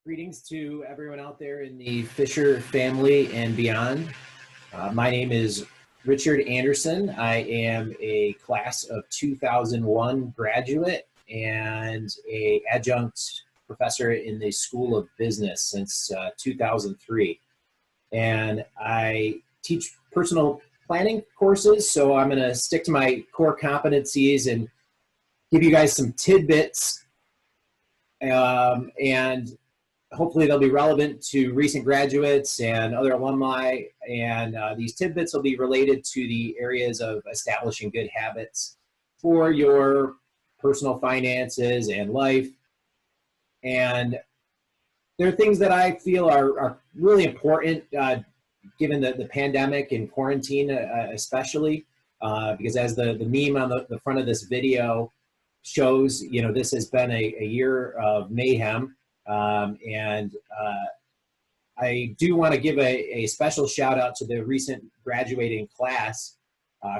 Greetings to everyone out there in the Fisher family and beyond. My name is Richard Anderson. I am a class of 2001 graduate and an adjunct professor in the School of Business since 2003. And I teach personal planning courses, so I'm going to stick to my core competencies and give you guys some tidbits and hopefully they'll be relevant to recent graduates and other alumni, and these tidbits will be related to the areas of establishing good habits for your personal finances and life. And there are things that I feel are really important given the pandemic and quarantine especially, because as the meme on the front of this video shows, this has been a year of mayhem. I do want to give a special shout out to the recent graduating class.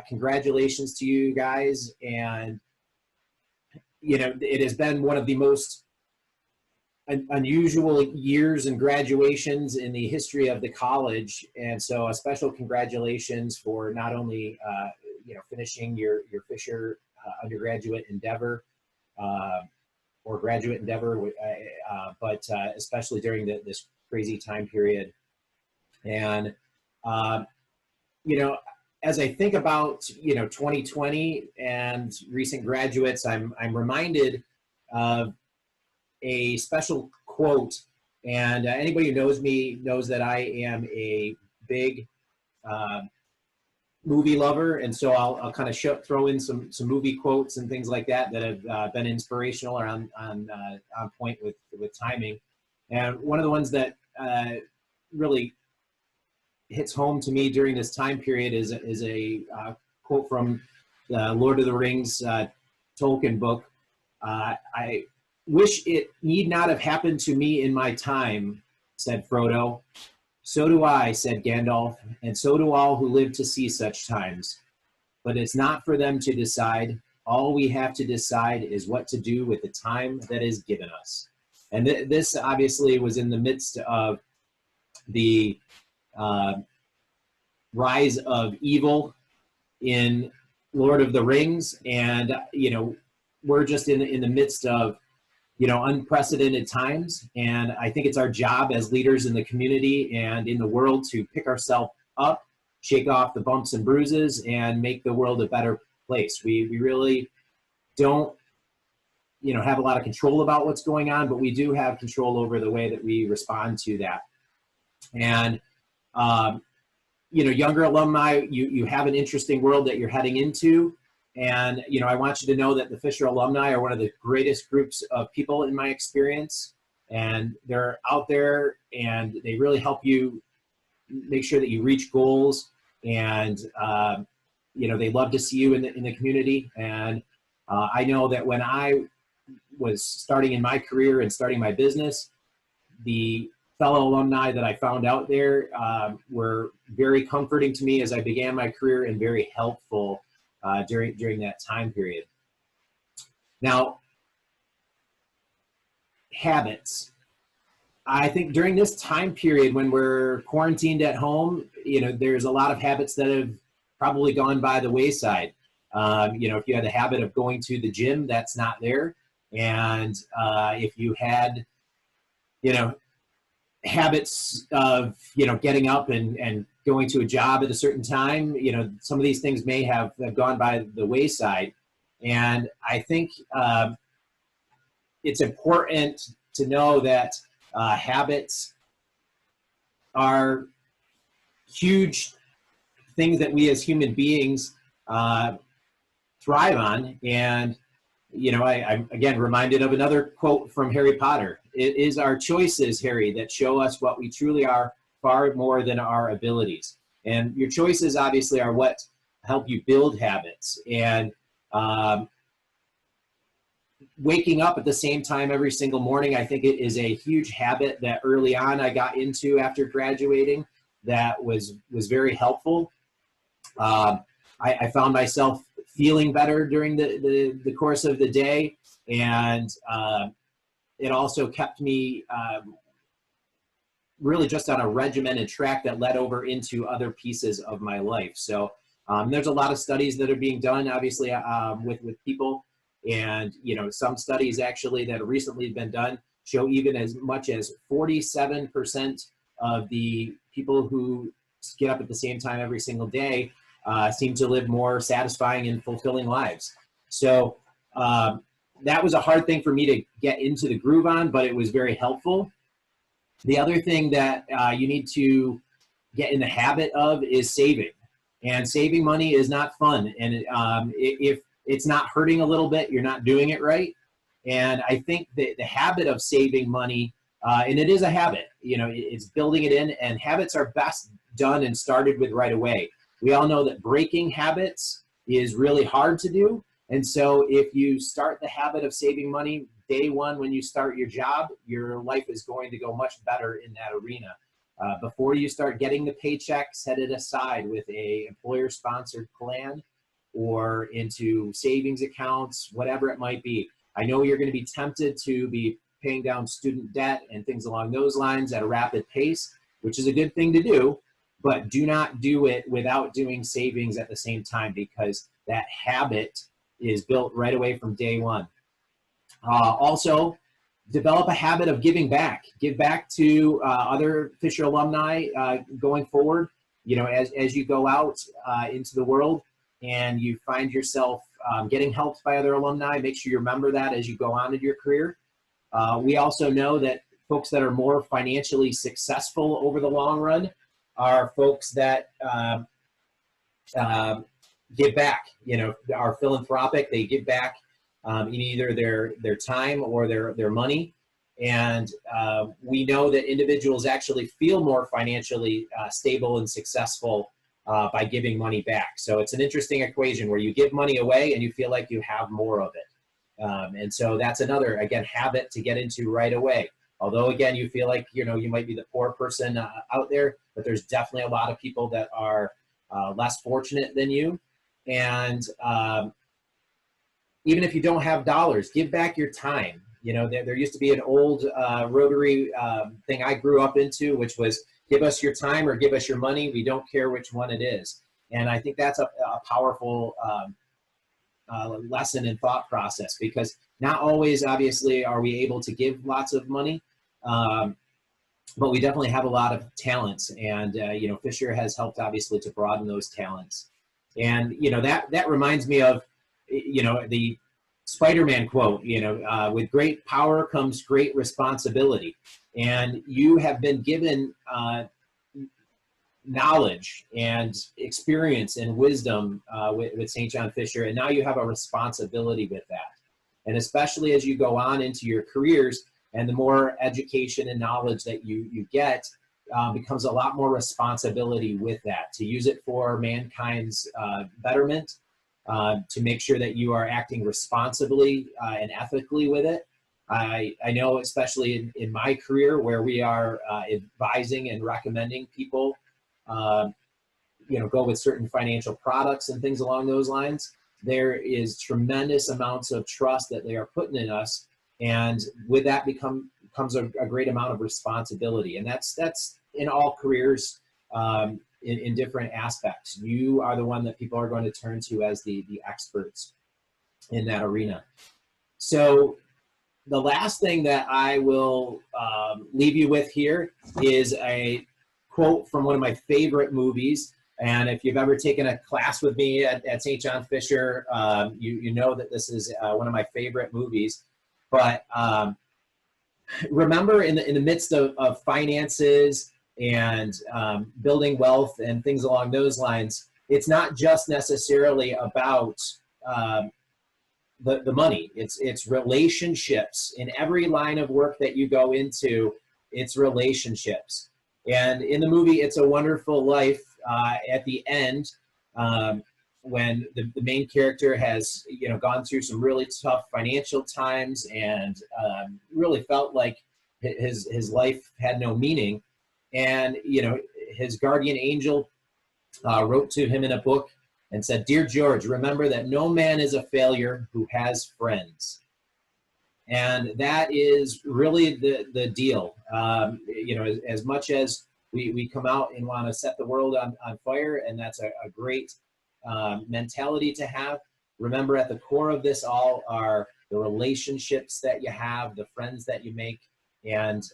Congratulations to you guys. And, it has been one of the most unusual years and graduations in the history of the college. And so a special congratulations for not only, finishing your Fisher undergraduate endeavor, or graduate endeavor, but especially during this crazy time period. And, as I think about, 2020 and recent graduates, I'm reminded of a special quote. And anybody who knows me knows that I am a big movie lover, and so I'll kind of throw in some movie quotes and things like that have been inspirational or on point with timing. And one of the ones that really hits home to me during this time period is a quote from the Lord of the Rings Tolkien book. I wish it need not have happened to me in my time, said Frodo. So do I, said Gandalf, and so do all who live to see such times. But it's not for them to decide. All we have to decide is what to do with the time that is given us. And this obviously was in the midst of the rise of evil in Lord of the Rings. And, we're just in the midst of unprecedented times. And I think it's our job as leaders in the community and in the world to pick ourselves up, shake off the bumps and bruises, and make the world a better place. We really don't, have a lot of control about what's going on, but we do have control over the way that we respond to that. And, younger alumni, you have an interesting world that you're heading into. And, I want you to know that the Fisher alumni are one of the greatest groups of people in my experience. And they're out there and they really help you make sure that you reach goals. And, they love to see you in the community. And I know that when I was starting in my career and starting my business, the fellow alumni that I found out there were very comforting to me as I began my career and very helpful during that time period. Now, habits. I think during this time period when we're quarantined at home, there's a lot of habits that have probably gone by the wayside. If you had the habit of going to the gym, that's not there. And if you had, habits of, getting up and going to a job at a certain time, some of these things may have gone by the wayside. And I think it's important to know that habits are huge things that we as human beings thrive on. And, I'm again reminded of another quote from Harry Potter. It is our choices, Harry, that show us what we truly are, far more than our abilities. And your choices obviously are what help you build habits. And waking up at the same time every single morning, I think it is a huge habit that early on I got into after graduating that was very helpful. I found myself feeling better during the course of the day. And it also kept me really just on a regimented track that led over into other pieces of my life. So there's a lot of studies that are being done, obviously, with people. And, some studies actually that have recently been done show even as much as 47% of the people who get up at the same time every single day seem to live more satisfying and fulfilling lives. So that was a hard thing for me to get into the groove on, but it was very helpful. The other thing that you need to get in the habit of is saving. And saving money is not fun. And if it's not hurting a little bit, you're not doing it right. And I think that the habit of saving money, and it is a habit, it's building it in, and habits are best done and started with right away. We all know that breaking habits is really hard to do. And so if you start the habit of saving money day one when you start your job, your life is going to go much better in that arena. Before you start getting the paycheck, set it aside with a employer-sponsored plan or into savings accounts, whatever it might be. I know you're going to be tempted to be paying down student debt and things along those lines at a rapid pace, which is a good thing to do, but do not do it without doing savings at the same time, because that habit is built right away from day one. Also, develop a habit of giving back. Give back to other Fisher alumni going forward. As you go out into the world and you find yourself getting helped by other alumni, make sure you remember that as you go on in your career. We also know that folks that are more financially successful over the long run are folks that give back, are philanthropic. They give back in either their time or their money. And we know that individuals actually feel more financially stable and successful by giving money back. So it's an interesting equation where you give money away and you feel like you have more of it. And so that's another, again, habit to get into right away. Although, again, you feel like, you might be the poor person out there, but there's definitely a lot of people that are less fortunate than you. And even if you don't have dollars, give back your time. There used to be an old Rotary thing I grew up into, which was give us your time or give us your money. We don't care which one it is. And I think that's a powerful lesson and thought process, because not always, obviously, are we able to give lots of money, but we definitely have a lot of talents. And, Fisher has helped, obviously, to broaden those talents. And, that reminds me of, the Spider-Man quote, with great power comes great responsibility. And you have been given knowledge and experience and wisdom with St. John Fisher, and now you have a responsibility with that. And especially as you go on into your careers, and the more education and knowledge that you get, becomes a lot more responsibility with that, to use it for mankind's betterment, to make sure that you are acting responsibly and ethically with it. I know, especially in my career, where we are advising and recommending people, go with certain financial products and things along those lines, there is tremendous amounts of trust that they are putting in us. And with that comes a great amount of responsibility. And that's in all careers, in different aspects. You are the one that people are going to turn to as the experts in that arena. So the last thing that I will leave you with here is a quote from one of my favorite movies. And if you've ever taken a class with me at St. John Fisher, you know that this is one of my favorite movies. But remember, in the midst of finances and building wealth and things along those lines, it's not just necessarily about the money. It's relationships. In every line of work that you go into, it's relationships. And in the movie It's a Wonderful Life, at the end, when the main character has gone through some really tough financial times and really felt like his life had no meaning, and his guardian angel wrote to him in a book and said, "Dear George, remember that no man is a failure who has friends." And that is really the deal. You know, as much as we come out and want to set the world on fire, and that's a great mentality to have. Remember, at the core of this all are the relationships that you have, the friends that you make, and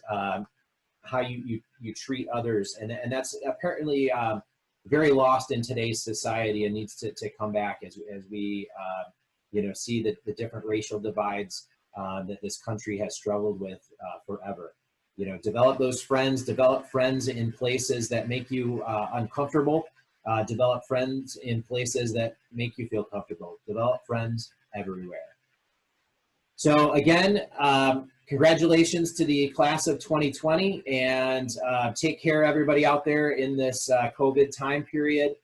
how you treat others. And that's apparently very lost in today's society, and needs to come back as we you know, see the different racial divides that this country has struggled with forever. You know, develop those friends, develop friends in places that make you uncomfortable, develop friends in places that make you feel comfortable, develop friends everywhere. So again, congratulations to the class of 2020, and take care, everybody out there in this COVID time period.